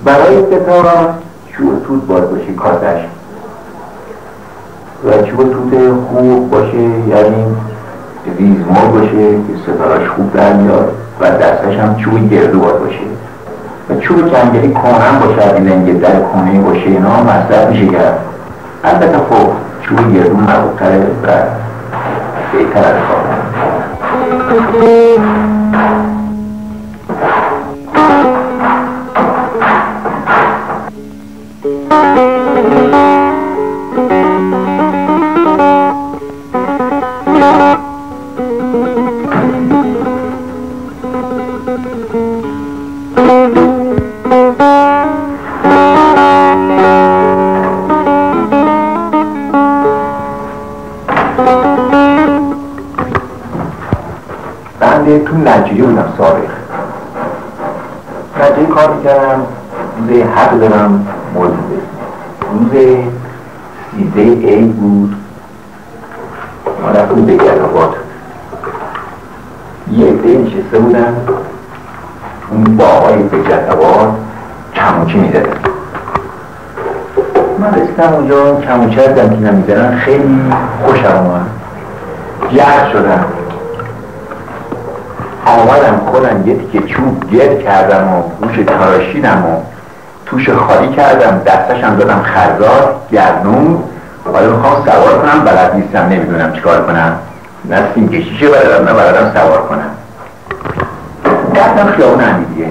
برای ستاره چوب توت باید باشه کاسش و چوب توت خوب باشه، یعنی ریزمار باشه که ستارهش خوب در میاد و دستش هم چوب گردو باید باشه و چوب کنگری کهنه باشه، لنگ در کهنه باشه، اینا مصرف میشه کرد. البته خب چوب گردو مرغوب‌تره و بهتر از کار. تو نجیری بودم سابق، نجیری کار میکردم، روز حق دارم موضوع روز 13 عید بود. ما رفتیم به گلاباد، یه عده نشسته بودن اون با آقای به گلاباد کموچی میزدن. من رسیدم اونجا کموچه رو دمکینم میزدن، خیلی خوشم اومد، گرد شدم. آمدم خودم یه تیکه چوب گرد کردم و روش تراشیدم و توش خالی کردم، دستشم دادم خرزار گردون. حالا میخوام سوار کنم، بلد نیستم، نمیدونم چیکار کنم، نه سیم کشیشه بلدم نه بلدم سوار کنم. رفتم خیابون امیریه،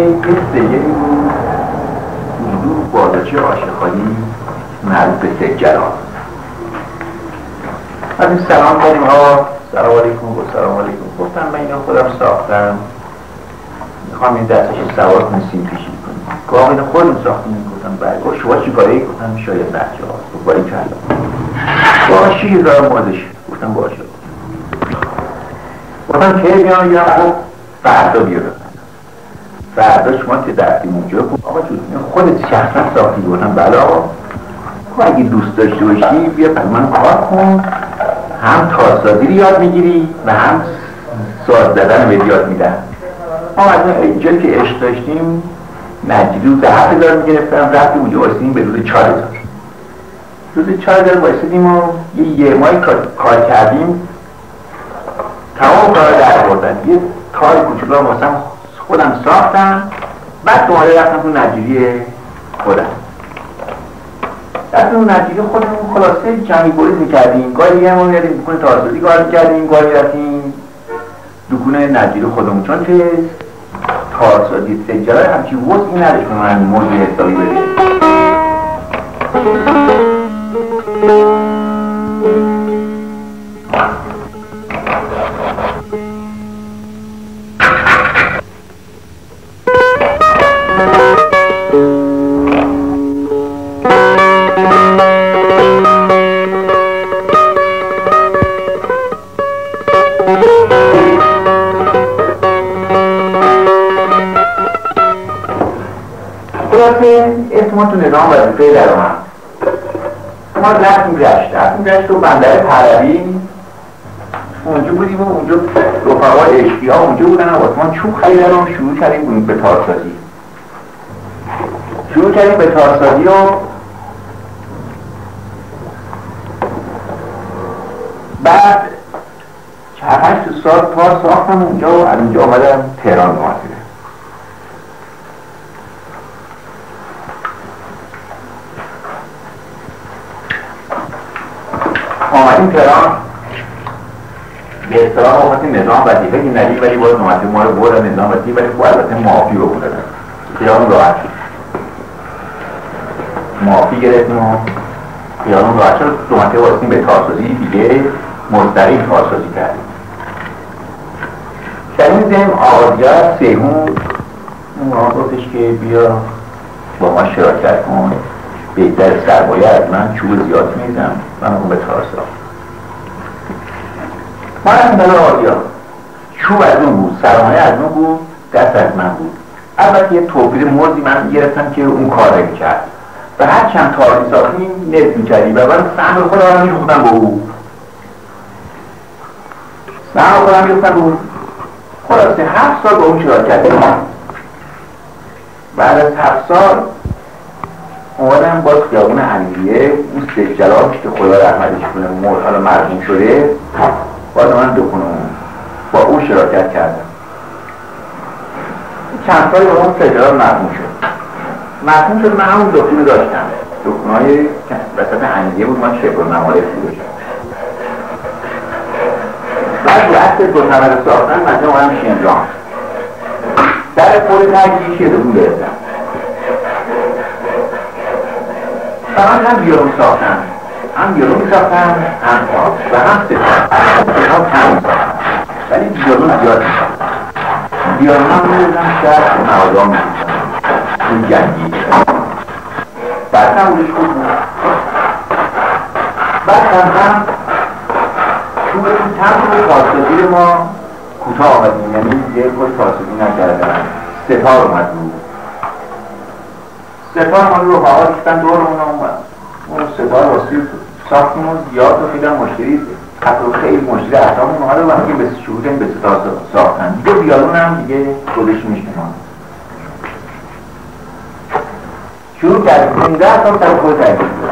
یه سیگری بود حضور بازاچه عاشقانی مربوط به سجلان. از این سلام کنیم ها، سلام علیکم و سلام علیکم. گفتم من اینو خودم ساختم، میخوام این دستش سوار کنی سیم کشی کنی. گاه اینو خودم ساختیم. گفتم بله. شما چی کاری؟ گفتم شاید بچه ها باری کردم با 6,000 مازش. گفتم باشه. گفتم که بیان یا خب فردا بیارم. فردا شما که دستیم اونجا آقا جون خودت شخصا ساختی؟ گفتم بله آقا. اگه دوست داشته باشی بیا پس من کار کن، هم تارسازی رو یاد میگیری و هم ساز زدن رو یاد میدن. ما از اینجایی که عشق داشتیم نجیری رو 10,000 میگرفتم، رفتیم اونجا واسیدیم به روز 4,000. روز 4,000 واسیدیم و یه ماهی کار کردیم، تمام کار در بردن. یه کار کوچولو واسم خودم ساختم، بعد دوباره رفتم تو نجیری خودم. رفتیم نجیری خودمون خلاصه جمعی بریز میکردیم. گاهی دیگه ما میادیم دکون تارسازی کار میکردیم، گاهی رفتیم دکون نجیری خودمون، چون که تارسازی سجلای همچی وسعی نداشت که من موضوع حسابی بده. اسم ما تو نظام وظیفه در آمد. ما رفتیم گشت و بندر پهلوی اونجا بودیم و اونجا رفقا عشقی ها اونجا بودن و واسه ما چوب خریدن و شروع کردیم به تارسازی. و بعد 4-5 سال تار ساختم اونجا و از اونجا آمدم تهران محاسبه. آمدیم تهران به اصطلاح آمدیم نظام وظیفه که ندید، ولی باید نومدیم ما رو بردن نظام وظیفه، ولی خب البته معافی رو بودن. خیالون راحت شد، معافی گرفتیم و خیالون راحت شد. دومته واسیم به تارسازی دیگه مستقیم تارسازی کردیم. شنیم زیم آقازگر سیهون اون گفتش که بیا با ما شراکت کن، بهتر سرمایه از من چوب زیاد میدم، من اون به تارسا. ما رفتیم دل آقازگر، چوب از اون بود، سرمایه از اون بود، دست از من بود. البته یه توفیر مرزی من گرفتم که اون کار نمی‌کرد و هر چند تاری ساختیم نصف می‌کردیم و من سهم خودم می‌خوردم با او. خلاصه 7 سال با اون شراکت کردیم. بعد از 7 سال اومدم باز خیابون امیریه اون سید جلال که خدا رحمتش کنه حالا مرحوم شده، باز من دکونم با او شراکت کردم. چند سالی با اون سید جلال مرحوم شد. من همون دکونه داشتم، دکونهای وسط امیریه بود، من شبه نماله فروشم. بعد وقت دو طبقه ساختن من اومدم شمران در پول ترگیش یه دکون گرفتم. من هم بیارون ساختم، هم بیارون ساختم، هم پاس و هم ستار کم ساختم، ولی بیارون زیاد ساختم. بیارون هم میدونم شاید موادام میدونم توی جنگی بعد هم اونش خوب بود. بعد هم توی تمام فاصله ما کوتاه آمدیم، یعنی یه خود فاصله نکردن. ستار اومد بود، ستار ما رو رفاقا ریختن دور اون ستار واسه ساختیم و زیاد و خیلی هم مشتری خیلی مشتری احتامون اومده و همه به شروع کنیم به ستار ساختن. دیگه بیارون هم دیگه خودش میشنم شروع کردیم 15 سال سر خود ترکیب بود.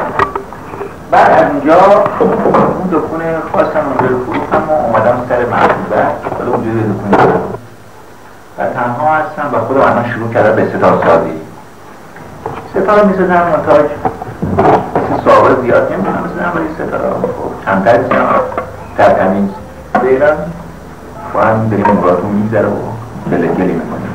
بعد از اینجا اون دکونه خواستم اونجا رو فروختم و اومدم سر محبوبه ولی اونجا رو دکونه دارم و تنها هستم و خودم الان شروع کردم به ستار سازی. ستار میسازم منتاج مثل سابق زیاد نمیتونم بسازم، ولی ستار کمتر بسازم در تمیز بیرم با هم داریم امراتون میگذره و گلی میکنیم.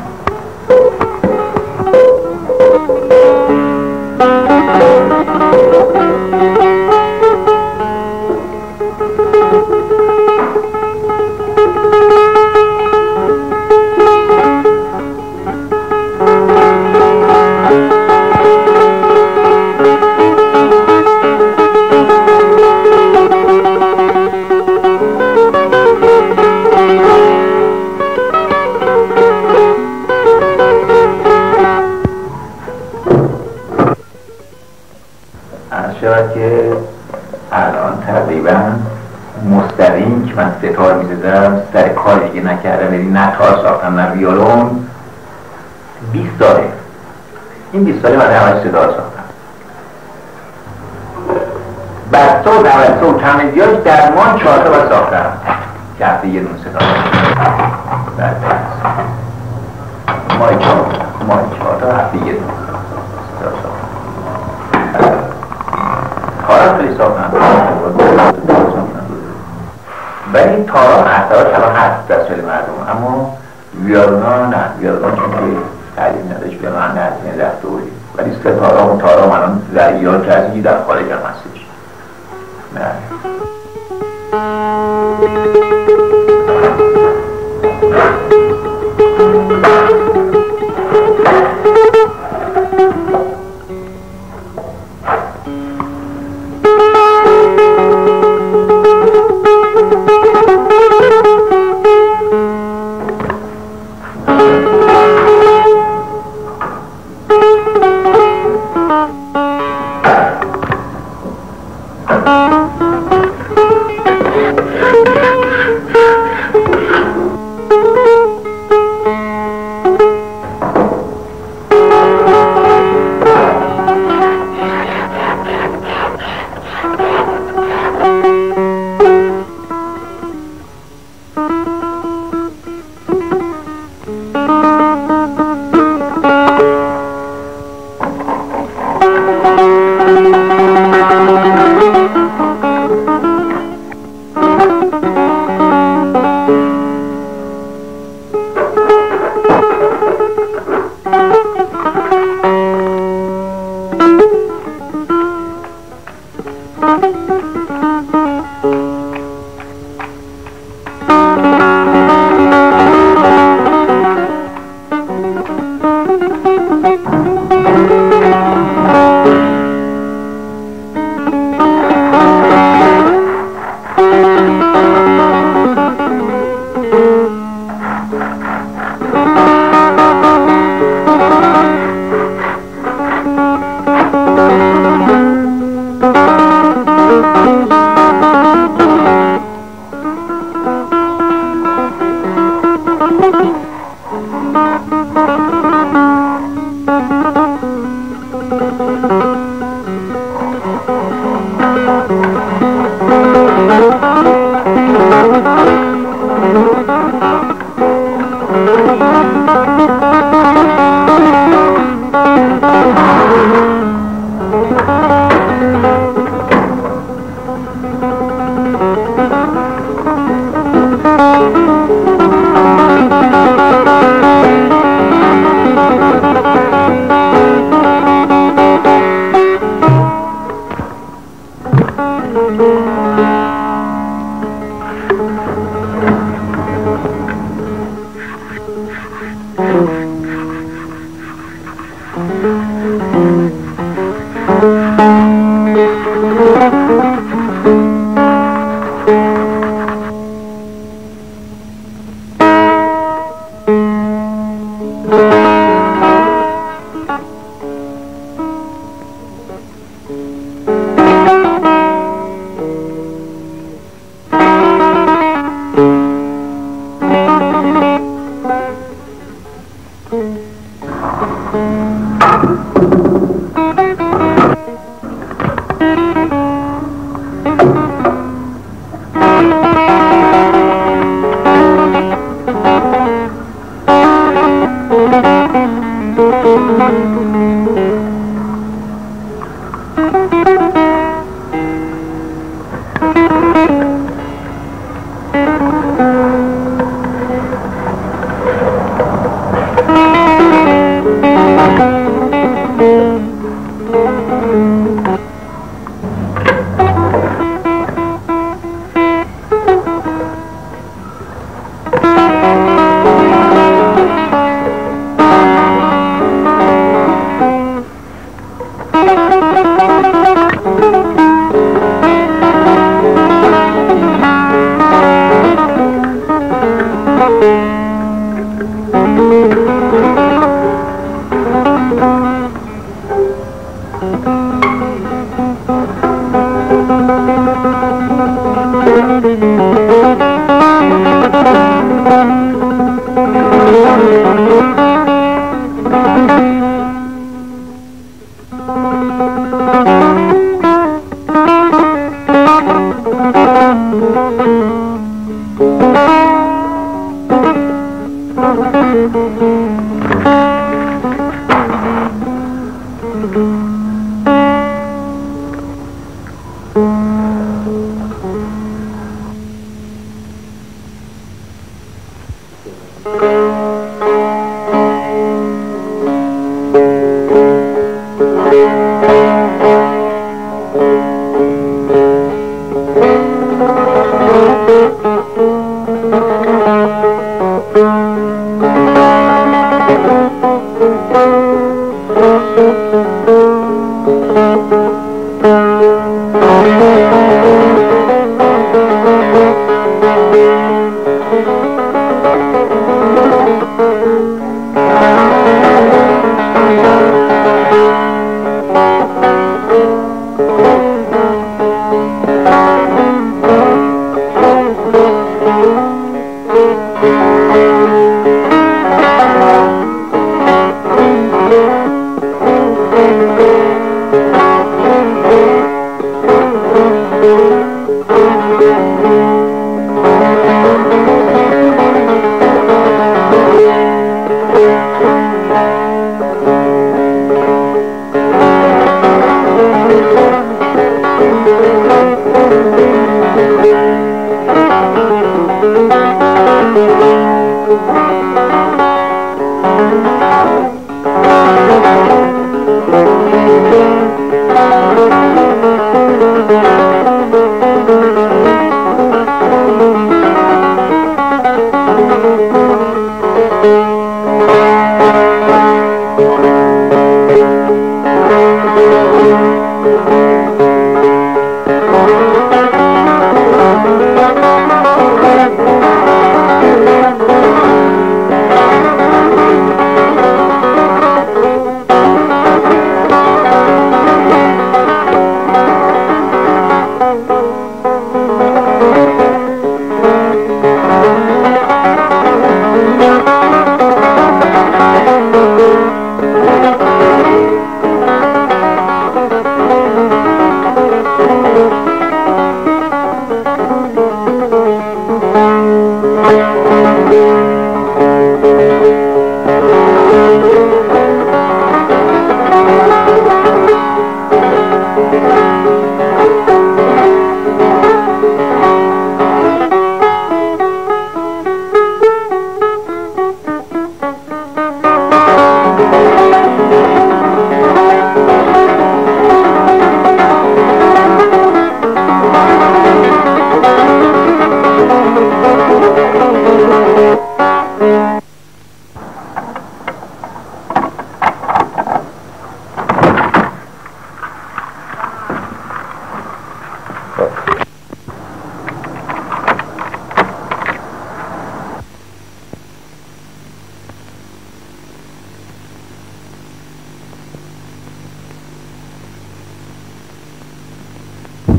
که الان تقریبا مستقیم که من ستار میزدم سر کار دیگه نکردم، یعنی نه تار ساختم نه ویولون 20 ساله. این 20 ساله من همش ستار ساختم. بسته و نوسته و تمزیاش درمان 4 تا باید ساختم که هفته یه دونه ستار ماه 4 تا هفته یه دونه ستار ساختم. کارم خیلی ساختم ولی تارا اثرات الان هست در سال مردم، اما ویولونا نه، ویولونا چون که تعلیم نداشت ویولونا نه از رفته بودیم، ولی ستارا و تارا الان در ایران کسی در خارج هم هستش. نه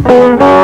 Thank you.